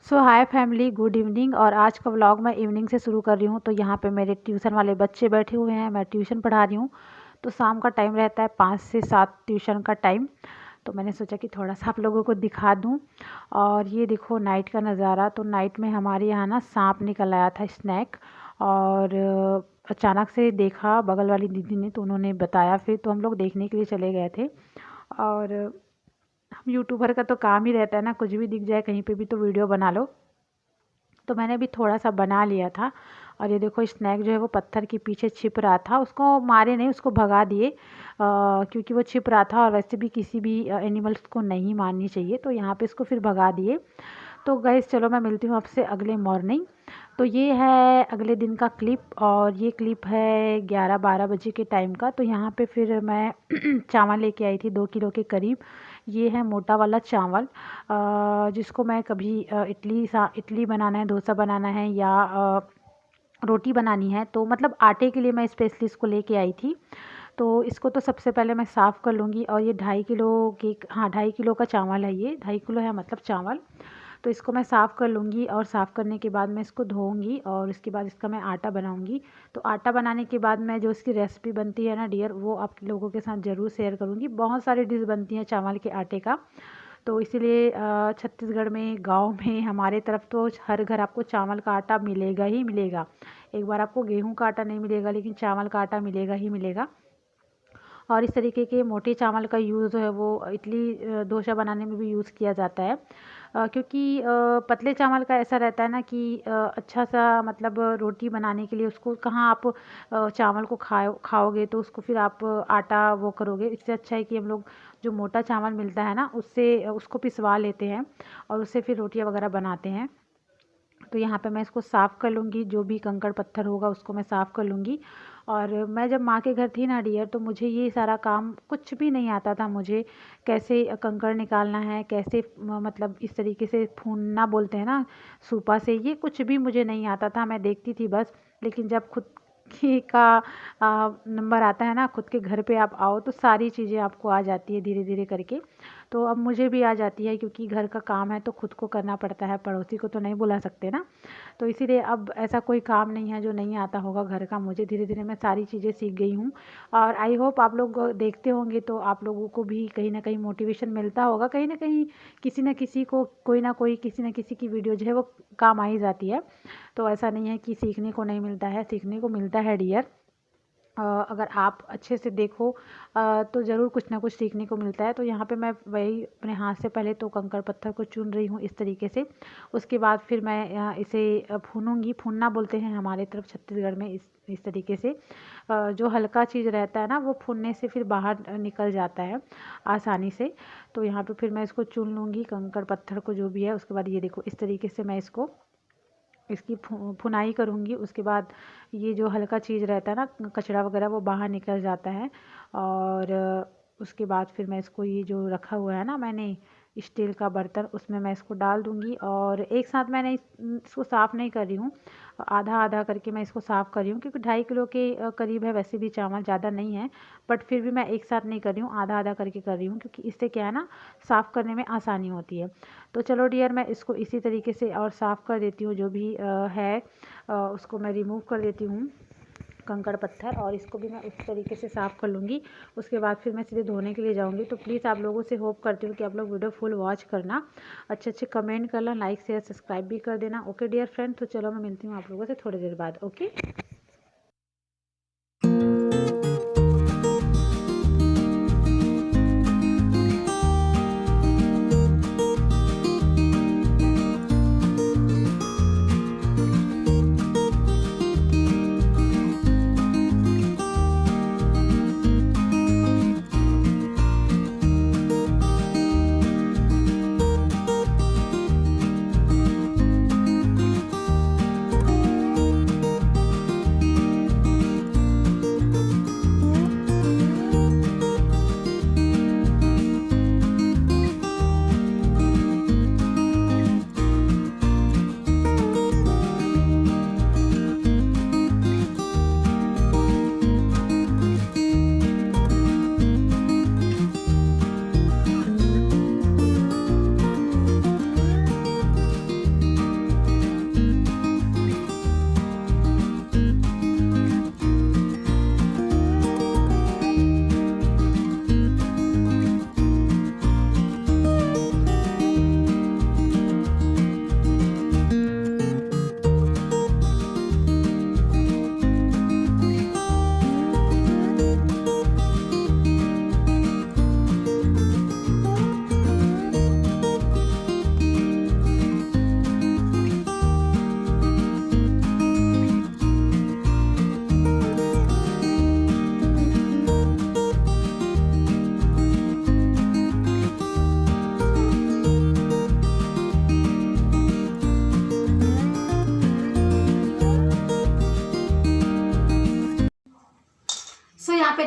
सो हाय family, good evening. और आज का व्लॉग मैं इवनिंग से शुरू कर रही हूँ। तो यहाँ पे मेरे ट्यूशन वाले बच्चे बैठे हुए हैं, मैं ट्यूशन पढ़ा रही हूँ। तो शाम का टाइम रहता है 5 से 7 ट्यूशन का टाइम। तो मैंने सोचा कि थोड़ा सा आप लोगों को दिखा दूँ। और ये देखो नाइट का नज़ारा। तो नाइट में हमारे यहाँ ना सांप निकल आया था, स्नैक। और अचानक से देखा बगल वाली दीदी ने, तो उन्होंने बताया। फिर तो हम लोग देखने के लिए चले गए थे। और हम यूट्यूबर का तो काम ही रहता है ना, कुछ भी दिख जाए कहीं पे भी तो वीडियो बना लो। तो मैंने भी थोड़ा सा बना लिया था। और ये देखो स्नैक जो है वो पत्थर के पीछे छिप रहा था। उसको मारे नहीं, उसको भगा दिए, क्योंकि वो छिप रहा था। और वैसे भी किसी भी एनिमल्स को नहीं मारनी चाहिए, तो यहाँ पे इसको फिर भगा दिए। तो गाइस चलो मैं मिलती हूँ आपसे अगले मॉर्निंग। तो ये है अगले दिन का क्लिप। और ये क्लिप है 11-12 बजे के टाइम का। तो यहाँ पे फिर मैं चावल लेके आई थी 2 किलो के करीब। ये है मोटा वाला चावल, जिसको मैं कभी इडली बनाना है, डोसा बनाना है, या रोटी बनानी है। तो मतलब आटे के लिए मैं स्पेशली इसको लेके आई थी। तो इसको तो सबसे पहले मैं साफ़ कर लूँगी। और ये 2.5 किलो के, हाँ 2.5 किलो का चावल है, ये 2.5 किलो है मतलब चावल। तो इसको मैं साफ़ कर लूँगी। और साफ़ करने के बाद मैं इसको धोऊँगी। और उसके बाद इसका मैं आटा बनाऊँगी। तो आटा बनाने के बाद मैं जो इसकी रेसिपी बनती है ना डियर, वो आप लोगों के साथ ज़रूर शेयर करूँगी। बहुत सारी डिश बनती हैं चावल के आटे का। तो इसीलिए छत्तीसगढ़ में, गांव में, हमारे तरफ तो हर घर आपको चावल का आटा मिलेगा ही मिलेगा। एक बार आपको गेहूं का आटा नहीं मिलेगा, लेकिन चावल का आटा मिलेगा ही मिलेगा। और इस तरीके के मोटे चावल का यूज़ जो है वो इडली डोसा बनाने में भी यूज़ किया जाता है। क्योंकि पतले चावल का ऐसा रहता है ना कि अच्छा सा मतलब रोटी बनाने के लिए उसको कहाँ आप चावल को खाओगे, तो उसको फिर आप आटा वो करोगे। इससे अच्छा है कि हम लोग जो मोटा चावल मिलता है ना, उससे उसको पिसवा लेते हैं और उससे फिर रोटियां वगैरह बनाते हैं। तो यहाँ पे मैं इसको साफ़ कर लूँगी, जो भी कंकड़ पत्थर होगा उसको मैं साफ़ कर लूँगी। और मैं जब माँ के घर थी ना डियर, तो मुझे ये सारा काम कुछ भी नहीं आता था। मुझे कैसे कंकड़ निकालना है, कैसे मतलब इस तरीके से फूनना बोलते हैं ना, सूपा से, ये कुछ भी मुझे नहीं आता था। मैं देखती थी बस। लेकिन जब खुद की का नंबर आता है ना, खुद के घर पे आप आओ, तो सारी चीज़ें आपको आ जाती है धीरे धीरे करके। तो अब मुझे भी आ जाती है, क्योंकि घर का काम है तो खुद को करना पड़ता है, पड़ोसी को तो नहीं बुला सकते ना। तो इसीलिए अब ऐसा कोई काम नहीं है जो नहीं आता होगा घर का। मुझे धीरे धीरे मैं सारी चीज़ें सीख गई हूँ। और आई होप आप लोग देखते होंगे तो आप लोगों को भी कहीं ना कहीं मोटिवेशन मिलता होगा। कहीं ना कहीं किसी न किसी को, कोई ना कोई, किसी न किसी की वीडियो जो है वो काम आ ही जाती है। तो ऐसा नहीं है कि सीखने को नहीं मिलता है, सीखने को मिलता है डियर। अगर आप अच्छे से देखो तो ज़रूर कुछ ना कुछ सीखने को मिलता है। तो यहाँ पे मैं वही अपने हाथ से पहले तो कंकड़ पत्थर को चुन रही हूँ इस तरीके से। उसके बाद फिर मैं इसे भूनूंगी। भूनना बोलते हैं हमारे तरफ छत्तीसगढ़ में इस तरीके से। जो हल्का चीज़ रहता है ना, वो भूनने से फिर बाहर निकल जाता है आसानी से। तो यहाँ पे फिर मैं इसको चुन लूँगी, कंकड़ पत्थर को जो भी है। उसके बाद ये देखो इस तरीके से मैं इसकी भुनाई करूँगी। उसके बाद ये जो हल्का चीज़ रहता है ना, कचरा वगैरह, वो बाहर निकल जाता है। और उसके बाद फिर मैं इसको, ये जो रखा हुआ है ना मैंने स्टील का बर्तन, उसमें मैं इसको डाल दूँगी। और एक साथ मैंने इसको साफ़ नहीं कर रही हूँ, आधा आधा करके मैं इसको साफ़ कर रही हूँ। क्योंकि 2.5 किलो के करीब है, वैसे भी चावल ज़्यादा नहीं है। बट फिर भी मैं एक साथ नहीं कर रही हूँ, आधा आधा करके कर रही हूँ, क्योंकि इससे क्या है ना, साफ़ करने में आसानी होती है। तो चलो डियर, मैं इसको इसी तरीके से और साफ़ कर देती हूँ। जो भी है उसको मैं रिमूव कर देती हूँ, कंकड़ पत्थर। और इसको भी मैं उस तरीके से साफ़ कर लूँगी। उसके बाद फिर मैं सीधे धोने के लिए जाऊँगी। तो प्लीज़ आप लोगों से होप करती हूँ कि आप लोग वीडियो फुल वॉच करना, अच्छे अच्छे कमेंट करना, लाइक शेयर सब्सक्राइब भी कर देना। ओके डियर फ्रेंड, तो चलो मैं मिलती हूँ आप लोगों से थोड़ी देर बाद। ओके।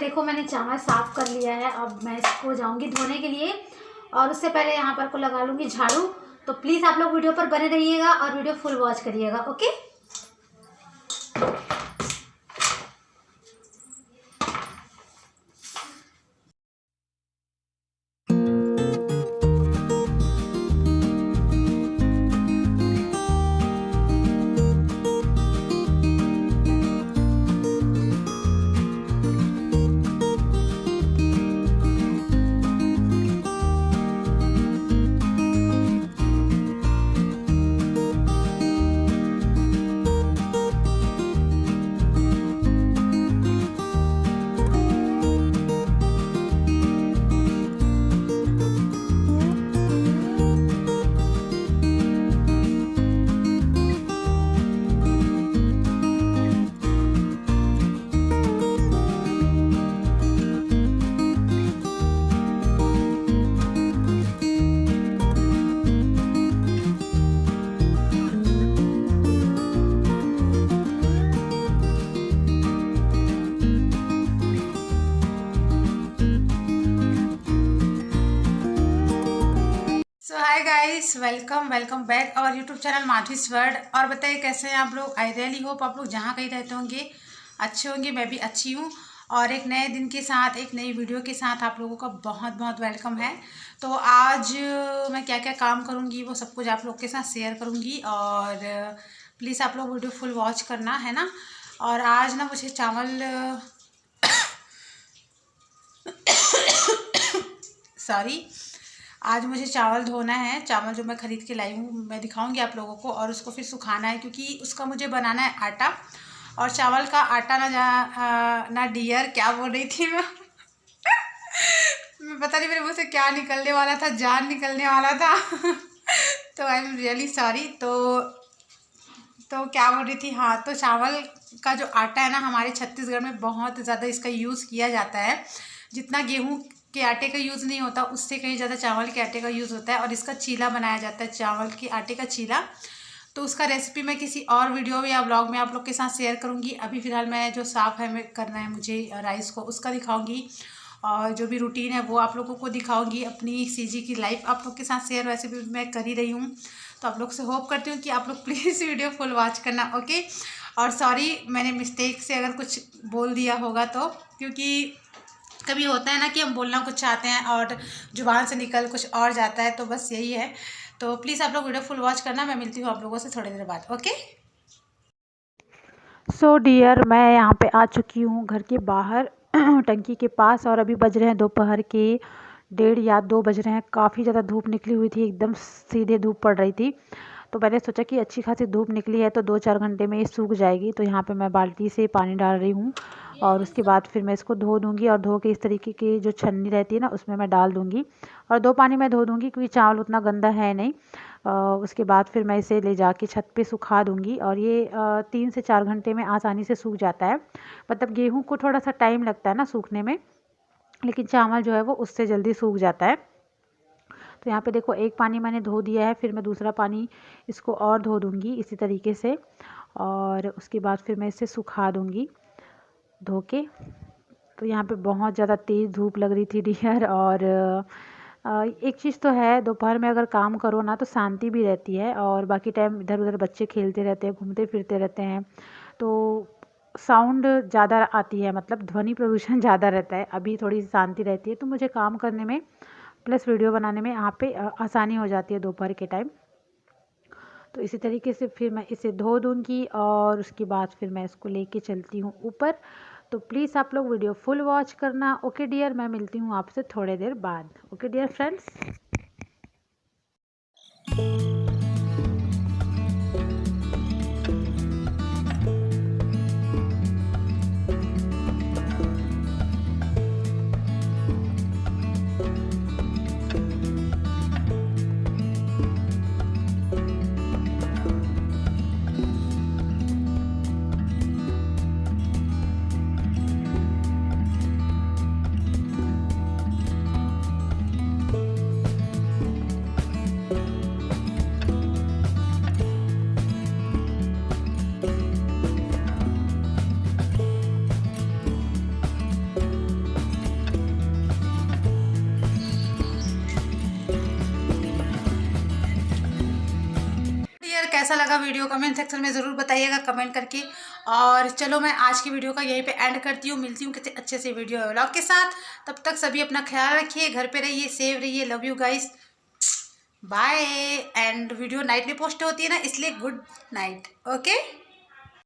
देखो मैंने चावल साफ़ कर लिया है। अब मैं इसको जाऊंगी धोने के लिए, और उससे पहले यहाँ पर को लगा लूँगी झाड़ू। तो प्लीज़ आप लोग वीडियो पर बने रहिएगा और वीडियो फुल वॉच करिएगा, ओके। सो हाय गाइस, वेलकम बैक और यूट्यूब चैनल माधवीज वर्ल्ड। और बताइए कैसे हैं आप लोग। आई रियली होप आप लोग जहाँ कहीं रहते होंगे अच्छे होंगे। मैं भी अच्छी हूँ और एक नए दिन के साथ एक नई वीडियो के साथ आप लोगों का बहुत बहुत वेलकम है। तो आज मैं क्या क्या काम करूँगी वो सब कुछ आप लोग के साथ शेयर करूँगी, और प्लीज़ आप लोग वीडियो फुल वॉच करना, है ना। और आज ना मुझे चावल सॉरी आज मुझे चावल धोना है। चावल जो मैं ख़रीद के लाई हूँ मैं दिखाऊंगी आप लोगों को, और उसको फिर सुखाना है क्योंकि उसका मुझे बनाना है आटा। और चावल का आटा ना डियर क्या बोल रही थी मैं मैं पता नहीं मेरे मुँह से क्या निकलने वाला था, जान निकलने वाला था तो आई एम रियली सॉरी। तो क्या बोल रही थी, हाँ, तो चावल का जो आटा है ना हमारे छत्तीसगढ़ में बहुत ज़्यादा इसका यूज़ किया जाता है। जितना गेहूँ के आटे का यूज़ नहीं होता उससे कहीं ज़्यादा चावल के आटे का यूज़ होता है, और इसका चीला बनाया जाता है, चावल के आटे का चीला। तो उसका रेसिपी मैं किसी और वीडियो या व्लॉग में आप लोग के साथ शेयर करूँगी। अभी फ़िलहाल मैं जो साफ़ है मैं करना है मुझे राइस को, उसका दिखाऊँगी, और जो भी रूटीन है वो आप लोगों को दिखाऊँगी। अपनी सीजी की लाइफ आप लोग के साथ शेयर वैसे भी मैं कर ही रही हूँ। तो आप लोग से होप करती हूँ कि आप लोग प्लीज़ वीडियो फुल वॉच करना, ओके। और सॉरी मैंने मिस्टेक से अगर कुछ बोल दिया होगा तो, क्योंकि कभी होता है ना कि हम बोलना कुछ चाहते हैं और जुबान से निकल कुछ और जाता है, तो बस यही है। तो प्लीज़ आप लोग वीडियो फुल वॉच करना। मैं मिलती हूँ आप लोगों से थोड़ी देर बाद, ओके। सो डियर, मैं यहाँ पे आ चुकी हूँ घर के बाहर टंकी के पास, और अभी बज रहे हैं दोपहर के 1:30 या 2 बज रहे हैं। काफ़ी ज़्यादा धूप निकली हुई थी, एकदम सीधे धूप पड़ रही थी। तो मैंने सोचा कि अच्छी खासी धूप निकली है तो 2-4 घंटे में ये सूख जाएगी। तो यहाँ पे मैं बाल्टी से पानी डाल रही हूँ, और उसके बाद फिर मैं इसको धो दूँगी, और धो के इस तरीके की जो छन्नी रहती है ना उसमें मैं डाल दूँगी, और 2 पानी में धो दूँगी क्योंकि चावल उतना गंदा है नहीं। उसके बाद फिर मैं इसे ले जाके छत पे सुखा दूँगी, और ये 3 से 4 घंटे में आसानी से सूख जाता है। मतलब गेहूँ को थोड़ा सा टाइम लगता है ना सूखने में, लेकिन चावल जो है वो उससे जल्दी सूख जाता है। तो यहाँ पे देखो एक पानी मैंने धो दिया है, फिर मैं दूसरा पानी इसको और धो दूँगी इसी तरीके से, और उसके बाद फिर मैं इसे सुखा दूँगी धो के। तो यहाँ पे बहुत ज़्यादा तेज़ धूप लग रही थी डियर। और एक चीज़ तो है, दोपहर में अगर काम करो ना तो शांति भी रहती है, और बाकी टाइम इधर उधर बच्चे खेलते रहते हैं, घूमते फिरते रहते हैं, तो साउंड ज़्यादा आती है, मतलब ध्वनि प्रदूषण ज़्यादा रहता है। अभी थोड़ी शांति रहती है तो मुझे काम करने में प्लस वीडियो बनाने में यहाँ पे आसानी हो जाती है दोपहर के टाइम। तो इसी तरीके से फिर मैं इसे धो दूँगी, और उसके बाद फिर मैं इसको लेके चलती हूँ ऊपर। तो प्लीज़ आप लोग वीडियो फुल वॉच करना, ओके डियर। मैं मिलती हूँ आपसे थोड़ी देर बाद, ओके डियर फ्रेंड्स। कैसा लगा वीडियो कमेंट सेक्शन में ज़रूर बताइएगा कमेंट करके। और चलो मैं आज की वीडियो का यहीं पे एंड करती हूँ, मिलती हूँ किसी अच्छे से वीडियो व्लॉग के साथ। तब तक सभी अपना ख्याल रखिए, घर पे रहिए, सेफ रहिए। Love you guys, bye. And video night में पोस्ट होती है ना, इसलिए गुड नाइट। ओके।